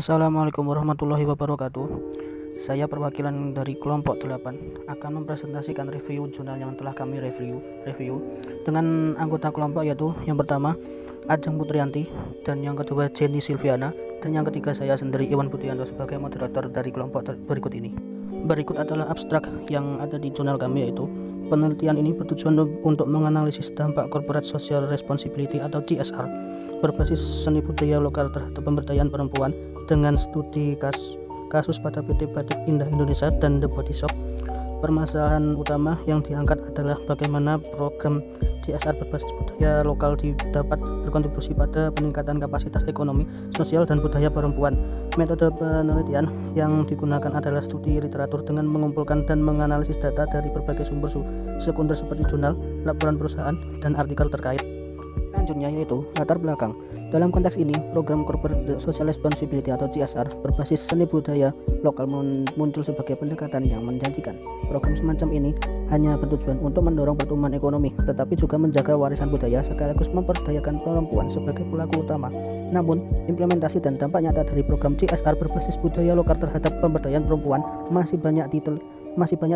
Assalamualaikum warahmatullahi wabarakatuh. Saya perwakilan dari kelompok 8 akan mempresentasikan review jurnal yang telah kami review dengan anggota kelompok, yaitu yang pertama Ajeng Putrianti, dan yang kedua Jenny Silviana, dan yang ketiga saya sendiri Iwan Budianto sebagai moderator dari kelompok berikut ini. Berikut adalah abstrak yang ada di jurnal kami, yaitu penelitian ini bertujuan untuk menganalisis dampak corporate social responsibility atau CSR berbasis seni budaya lokal terhadap pemberdayaan perempuan dengan studi kasus pada PT Batik Indah Indonesia dan The Body Shop. Permasalahan utama yang diangkat adalah bagaimana program CSR berbasis budaya lokal dapat berkontribusi pada peningkatan kapasitas ekonomi, sosial, dan budaya perempuan. Metode penelitian yang digunakan adalah studi literatur dengan mengumpulkan dan menganalisis data dari berbagai sumber sekunder seperti jurnal, laporan perusahaan, dan artikel terkait. Selanjutnya yaitu latar belakang. Dalam konteks ini, program Corporate Social Responsibility atau CSR berbasis seni budaya lokal muncul sebagai pendekatan yang menjanjikan. Program semacam ini hanya bertujuan untuk mendorong pertumbuhan ekonomi, tetapi juga menjaga warisan budaya sekaligus memperdayakan perempuan sebagai pelaku utama. Namun, implementasi dan dampak nyata dari program CSR berbasis budaya lokal terhadap pemberdayaan perempuan masih banyak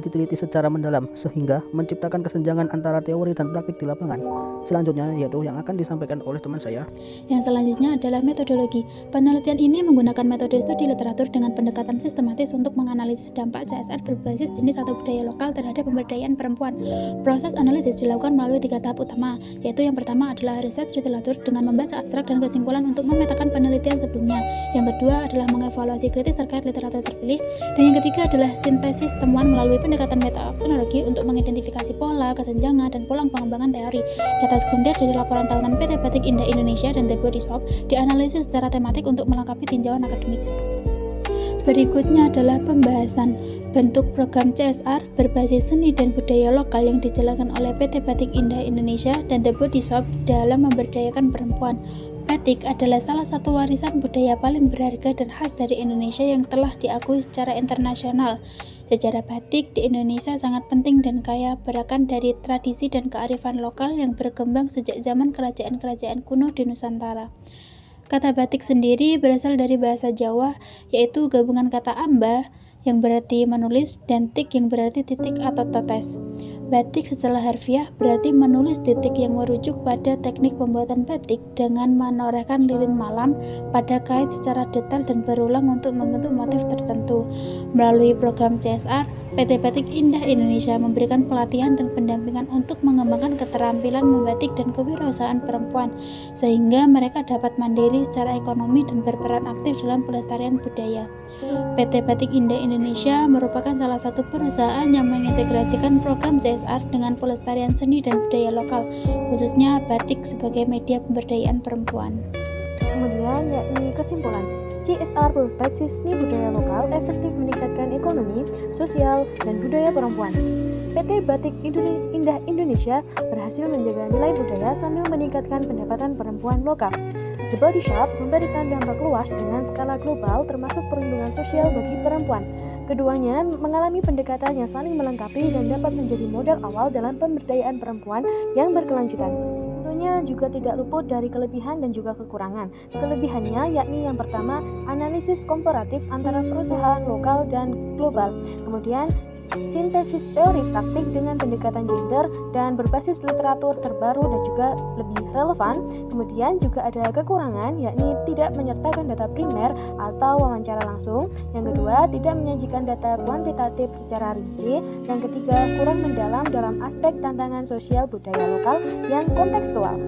diteliti secara mendalam, sehingga menciptakan kesenjangan antara teori dan praktik di lapangan. Selanjutnya yaitu yang akan disampaikan oleh teman saya. Yang selanjutnya adalah metodologi. Penelitian ini menggunakan metode studi literatur dengan pendekatan sistematis untuk menganalisis dampak CSR berbasis jenis atau budaya lokal terhadap pemberdayaan perempuan. Proses analisis dilakukan melalui 3 tahap utama, yaitu yang pertama adalah riset literatur dengan membaca abstrak dan kesimpulan untuk memetakan penelitian sebelumnya. Yang kedua adalah mengevaluasi kritis terkait literatur terpilih, dan yang ketiga adalah sintesis temuan melalui pendekatan metateknologi untuk mengidentifikasi pola, kesenjangan, dan pola pengembangan teori. Data sekunder dari laporan tahunan PT Batik Indah Indonesia dan The Body Shop dianalisis secara tematik untuk melengkapi tinjauan akademik. Berikutnya adalah pembahasan bentuk program CSR berbasis seni dan budaya lokal yang dijalankan oleh PT Batik Indah Indonesia dan The Body Shop dalam memberdayakan perempuan. Batik adalah salah satu warisan budaya paling berharga dan khas dari Indonesia yang telah diakui secara internasional. Sejarah batik di Indonesia sangat penting dan kaya berakan dari tradisi dan kearifan lokal yang berkembang sejak zaman kerajaan-kerajaan kuno di Nusantara. Kata batik sendiri berasal dari bahasa Jawa, yaitu gabungan kata amba yang berarti menulis dan tik yang berarti titik atau tetes. Batik secara harfiah berarti menulis titik yang merujuk pada teknik pembuatan batik dengan menorehkan lilin malam pada kain secara detail dan berulang untuk membentuk motif tertentu. Melalui program CSR, PT Batik Indah Indonesia memberikan pelatihan dan pendampingan untuk mengembangkan keterampilan membatik dan kewirausahaan perempuan, sehingga mereka dapat mandiri secara ekonomi dan berperan aktif dalam pelestarian budaya. PT Batik Indah Indonesia merupakan salah satu perusahaan yang mengintegrasikan program CSR dengan pelestarian seni dan budaya lokal, khususnya batik sebagai media pemberdayaan perempuan. Kemudian yakni kesimpulan, CSR berbasis seni budaya lokal efektif meningkatkan ekonomi, sosial, dan budaya perempuan. PT Batik Indah Indonesia berhasil menjaga nilai budaya sambil meningkatkan pendapatan perempuan lokal. The Body Shop memberikan dampak luas dengan skala global termasuk perlindungan sosial bagi perempuan. Keduanya mengalami pendekatan yang saling melengkapi dan dapat menjadi modal awal dalam pemberdayaan perempuan yang berkelanjutan. Tentunya juga tidak luput dari kelebihan dan juga kekurangan. Kelebihannya yakni yang pertama, analisis komparatif antara perusahaan lokal dan global. Kemudian, sintesis teori praktik dengan pendekatan gender dan berbasis literatur terbaru dan juga lebih relevan. Kemudian juga ada kekurangan, yakni tidak menyertakan data primer atau wawancara langsung. Yang kedua, tidak menyajikan data kuantitatif secara rinci. Yang ketiga, kurang mendalam dalam aspek tantangan sosial budaya lokal yang kontekstual.